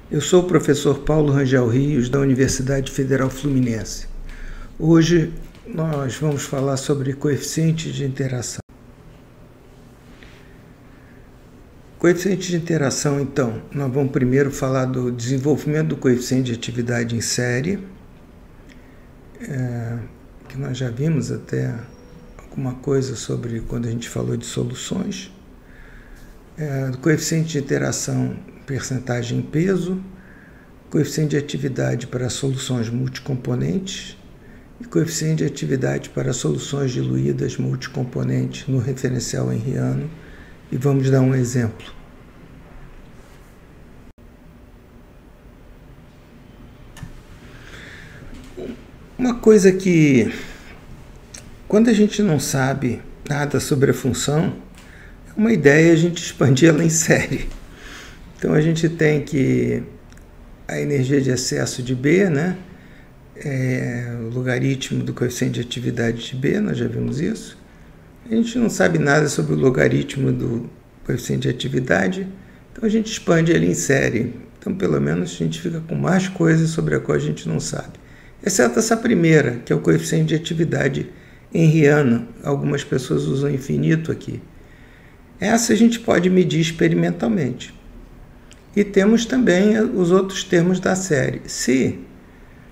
Eu sou o professor Paulo Rangel Rios, da Universidade Federal Fluminense. Hoje nós vamos falar sobre coeficiente de interação. Coeficiente de interação, então, nós vamos primeiro falar do desenvolvimento do coeficiente de atividade em série, que nós já vimos até alguma coisa sobre quando a gente falou de soluções. Do coeficiente de interação, percentagem em peso, coeficiente de atividade para soluções multicomponentes e coeficiente de atividade para soluções diluídas multicomponentes no referencial henriano, e vamos dar um exemplo. Uma coisa que, quando a gente não sabe nada sobre a função, é uma ideia a gente expandir ela em série. Então a gente tem que a energia de excesso de B, né, é o logaritmo do coeficiente de atividade de B, nós já vimos isso. A gente não sabe nada sobre o logaritmo do coeficiente de atividade, então a gente expande ele em série. Então, pelo menos, a gente fica com mais coisas sobre a qual a gente não sabe. Exceto essa primeira, que é o coeficiente de atividade henriano. Algumas pessoas usam infinito aqui. Essa a gente pode medir experimentalmente. E temos também os outros termos da série. Se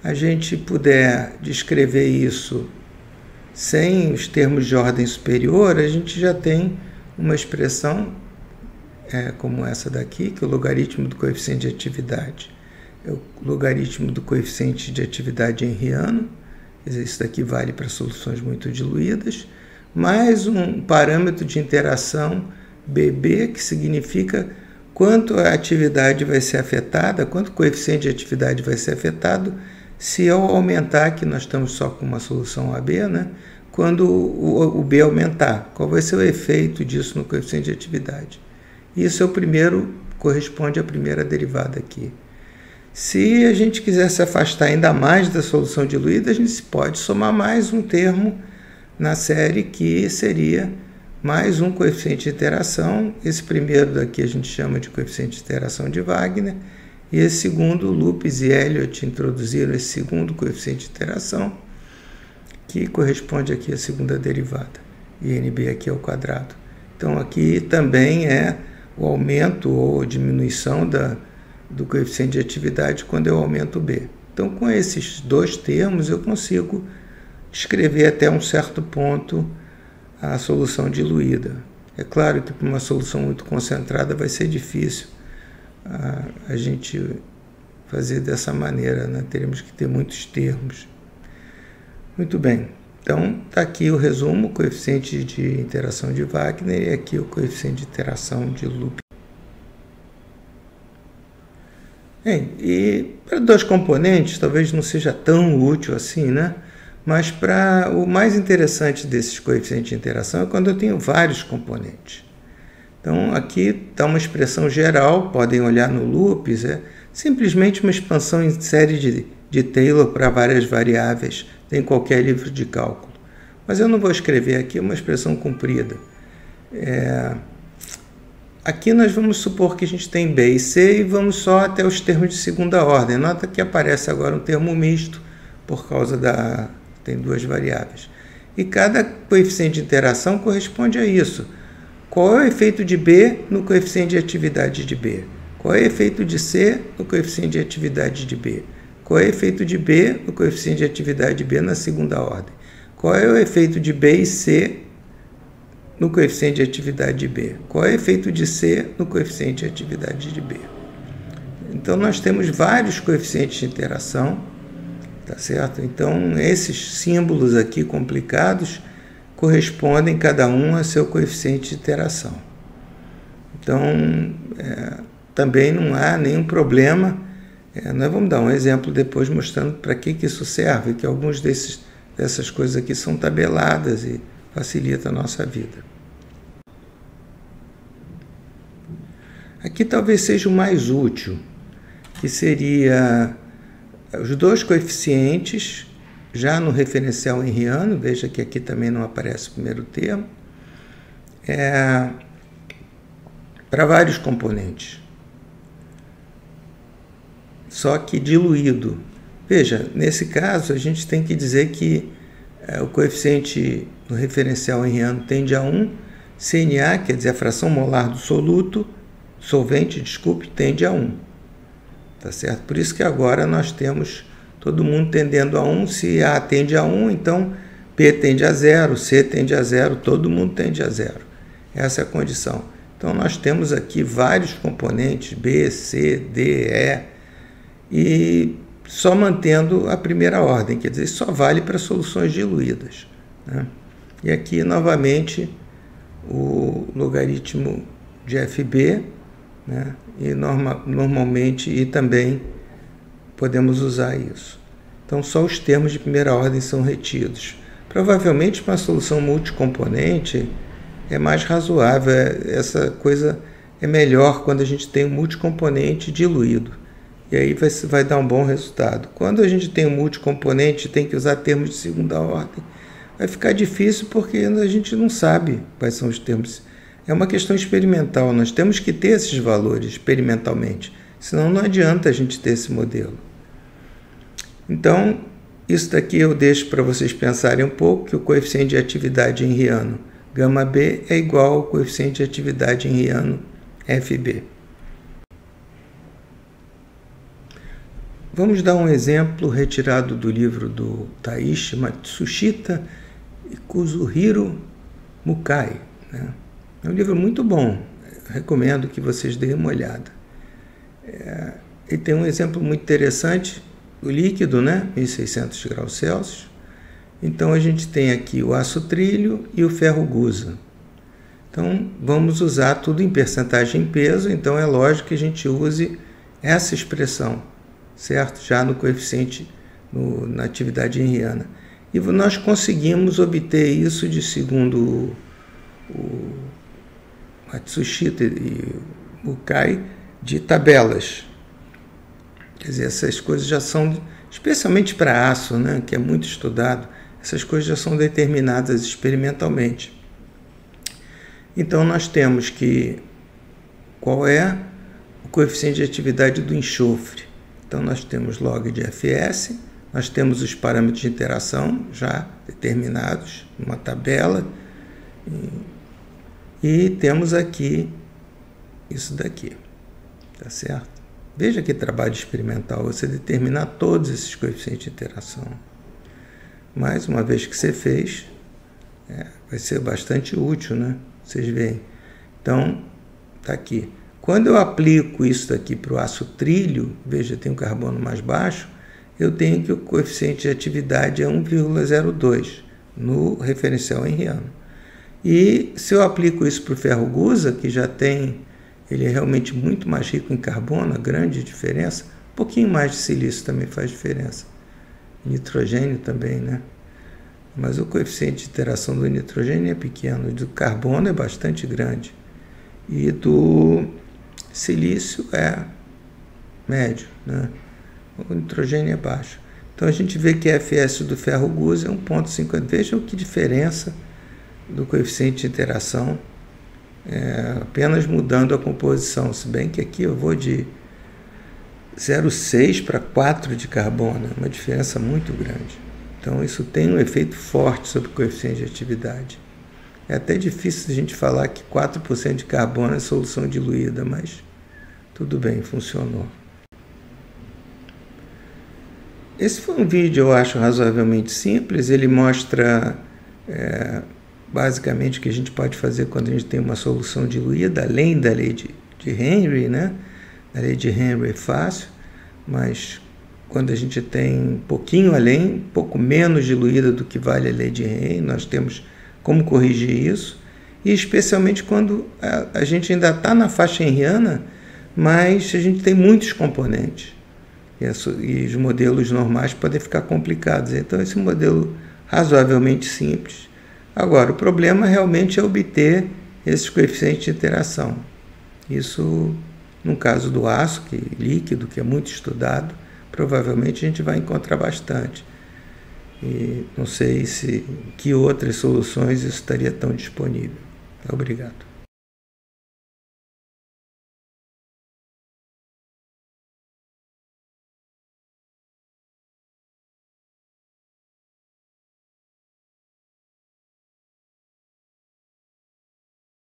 a gente puder descrever isso sem os termos de ordem superior, a gente já tem uma expressão como essa daqui, que é o logaritmo do coeficiente de atividade. É o logaritmo do coeficiente de atividade henriano, quer dizer, isso daqui vale para soluções muito diluídas, mais um parâmetro de interação BB, que significa quanto a atividade vai ser afetada, quanto o coeficiente de atividade vai ser afetado, se eu aumentar, que nós estamos só com uma solução AB, né? Quando o B aumentar, qual vai ser o efeito disso no coeficiente de atividade? Isso é o primeiro, corresponde à primeira derivada aqui. Se a gente quiser se afastar ainda mais da solução diluída, a gente pode somar mais um termo na série, que seria mais um coeficiente de interação. Esse primeiro daqui a gente chama de coeficiente de interação de Wagner, e esse segundo, Lupes e Elliott introduziram esse segundo coeficiente de interação, que corresponde aqui à segunda derivada, e NB aqui ao quadrado. Então aqui também é o aumento ou diminuição do coeficiente de atividade quando eu aumento o B. Então, com esses dois termos, eu consigo escrever até um certo ponto a solução diluída. É claro que para uma solução muito concentrada vai ser difícil a gente fazer dessa maneira, né? Teremos que ter muitos termos. Muito bem, então está aqui o resumo, o coeficiente de interação de Wagner e aqui o coeficiente de interação de Lupes. Bem, e para dois componentes talvez não seja tão útil assim, né? Mas para o mais interessante desses coeficientes de interação é quando eu tenho vários componentes. Então aqui está uma expressão geral, podem olhar no Lupes, é simplesmente uma expansão em série de Taylor para várias variáveis, tem qualquer livro de cálculo. Mas eu não vou escrever aqui uma expressão comprida. Aqui nós vamos supor que a gente tem B e C e vamos só até os termos de segunda ordem. Nota que aparece agora um termo misto por causa tem duas variáveis. E cada coeficiente de interação corresponde a isso. Qual é o efeito de B no coeficiente de atividade de B? Qual é o efeito de C no coeficiente de atividade de B? Qual é o efeito de B no coeficiente de atividade de B na segunda ordem? Qual é o efeito de B e C no coeficiente de atividade de B? Qual é o efeito de C no coeficiente de atividade de B? Então, nós temos vários coeficientes de interação, tá certo? Então, esses símbolos aqui complicados correspondem cada um a seu coeficiente de interação. Então, também não há nenhum problema. Nós vamos dar um exemplo depois mostrando para que isso serve, que alguns dessas coisas aqui são tabeladas e facilita a nossa vida. Aqui talvez seja o mais útil, que seria os dois coeficientes já no referencial henriano. Veja que aqui também não aparece o primeiro termo, para vários componentes. só que diluído. Veja, nesse caso a gente tem que dizer que o coeficiente no referencial henriano tende a 1, CNA, quer dizer, a fração molar do solvente, tende a 1. Tá certo? Por isso que agora nós temos todo mundo tendendo a 1. Se A tende a 1, então P tende a 0, C tende a 0, todo mundo tende a 0. Essa é a condição. Então nós temos aqui vários componentes, B, C, D, E, e só mantendo a primeira ordem, quer dizer, isso só vale para soluções diluídas, né? E aqui, novamente, o logaritmo de FB, né? E normalmente, e também podemos usar isso. Então, só os termos de primeira ordem são retidos. Provavelmente, para uma solução multicomponente, é mais razoável, essa coisa é melhor quando a gente tem um multicomponente diluído. E aí vai dar um bom resultado. Quando a gente tem um multicomponente, tem que usar termos de segunda ordem, vai ficar difícil porque a gente não sabe quais são os termos. É uma questão experimental, nós temos que ter esses valores experimentalmente, senão não adianta a gente ter esse modelo. Então, isso daqui eu deixo para vocês pensarem um pouco, que o coeficiente de atividade henriano gama B é igual ao coeficiente de atividade henriano FB. Vamos dar um exemplo retirado do livro do Taishi Matsushita e Kazuhiro Mukai, né? É um livro muito bom, recomendo que vocês deem uma olhada. Ele tem um exemplo muito interessante, o líquido, né? 1600 graus Celsius. Então a gente tem aqui o aço trilho e o ferro gusa. Então vamos usar tudo em percentagem em peso, então é lógico que a gente use essa expressão, certo? Já no coeficiente, na atividade henriana. E nós conseguimos obter isso segundo o Matsushita e Mukai, de tabelas. Quer dizer, essas coisas já são, especialmente para aço, né, que é muito estudado, essas coisas já são determinadas experimentalmente. Então nós temos que, qual é o coeficiente de atividade do enxofre? Então nós temos log de Fs, nós temos os parâmetros de interação já determinados numa tabela, e temos aqui isso daqui, tá certo? Veja que trabalho experimental, você determinar todos esses coeficientes de interação. Mas uma vez que você fez, vai ser bastante útil, né? Vocês veem. Então, tá aqui. Quando eu aplico isso daqui para o aço trilho, veja, tem um carbono mais baixo, eu tenho que o coeficiente de atividade é 1,02 no referencial henriano. E se eu aplico isso para o ferro gusa, que já tem, ele é realmente muito mais rico em carbono, grande diferença, um pouquinho mais de silício também faz diferença. Nitrogênio também, né? Mas o coeficiente de interação do nitrogênio é pequeno, do carbono é bastante grande. E do silício é médio, né? O nitrogênio é baixo. Então a gente vê que a Fs do ferro gusa é 1,50. Vejam que diferença do coeficiente de interação, apenas mudando a composição, se bem que aqui eu vou de 0,6 para 4 de carbono, uma diferença muito grande. Então isso tem um efeito forte sobre o coeficiente de atividade. É até difícil a gente falar que 4% de carbono é solução diluída, mas tudo bem, funcionou. Esse foi um vídeo, eu acho, razoavelmente simples. Ele mostra basicamente o que a gente pode fazer quando a gente tem uma solução diluída, além da lei de Henry, né? A lei de Henry é fácil, mas quando a gente tem um pouquinho além, um pouco menos diluída do que vale a lei de Henry, nós temos como corrigir isso, e especialmente quando a gente ainda está na faixa henriana, mas a gente tem muitos componentes, e os modelos normais podem ficar complicados. Então esse é um modelo razoavelmente simples. Agora, o problema realmente é obter esses coeficientes de interação. Isso, no caso do aço, líquido, que é muito estudado, provavelmente a gente vai encontrar bastante. E não sei que outras soluções isso estaria tão disponível. Obrigado.